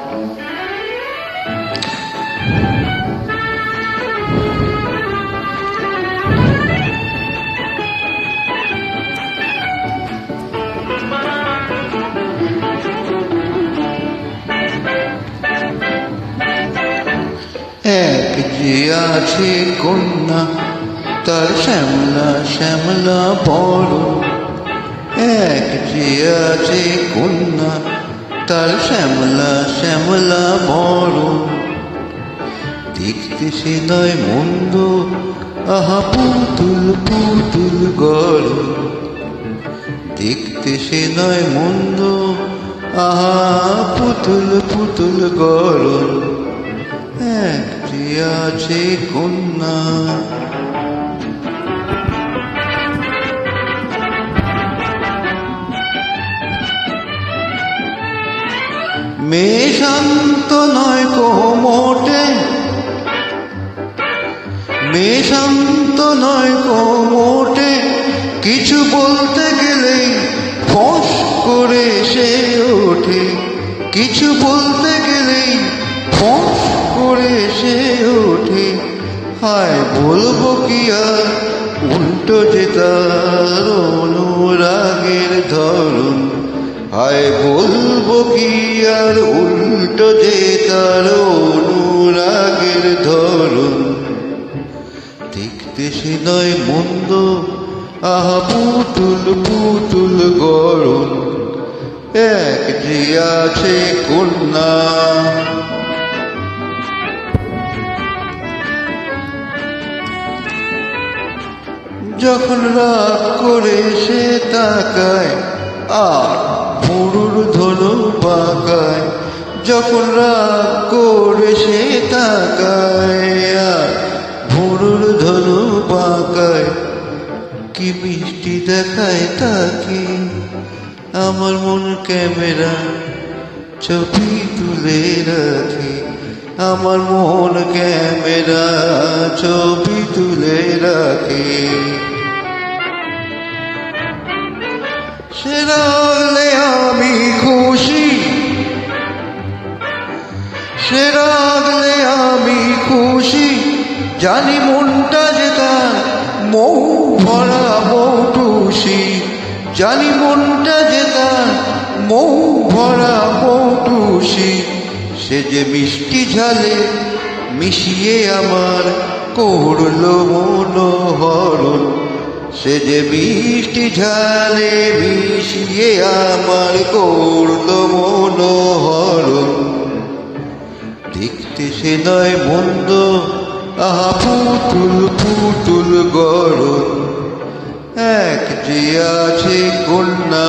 এক যে আছে কন্যা, তার শ্যামলা শ্যামলা বরণ। এক যে আছে কন্যা, তার শ্যামলা শ্যামলা বরণ। দেখতে সে নয় মন্দ, আহা পুতুল পুতুল গড়ন। দেখতে সে নয় মন্দ, আহা পুতুল পুতুল গড়ন। এক যে আছে কন্যা। মেয়ে শান্ত নয় কো মোটে, মেয়ে শান্ত নয় কো মোটে। কিছু বলতে গেলেই ফস করে সে ওঠে। কিছু বলতে গেলেই ফস করে সে ওঠে। হায় বলবো কি আর, উল্টো যে তার অনুরাগের ধরন। হায় বলবো কি আর, উল্টো যে তার অনুরাগের ধরন। দেখতে সে নয় মন্দ, আহা পুতুল পুতুল গড়ন। এক যে আছে কন্যা। যখন রাগ করে সে তাকায়, আর ভুরুর ধনু পাকায়। যখন রাগ করে সে তাকায়, আর ভুরুর ধনু পাকায়। কি মিষ্টি দেখায় তাকে, আমার মন ক্যামেরা ছবি তুলে রাখে। আমার মন ক্যামেরা ছবি তুলে রাখে। সে রাগলে আমি খুশি, সে রাগলে আমি খুশি। জানি মনটা যে তার মৌ ভরা মৌটুসি। জানি মনটা যে তার মৌ ভরা মৌটুসি। সে যে মিষ্টি ঝালে মিশিয়ে আমার করলো মনোহরণ। সে যে মিষ্টি ঝালে মিশিয়ে আমার করলো মনোহরণ। দেখতে সে নয় মন্দ, আহা পুতুল পুতুল গড়ন। এক যে আছে কন্যা।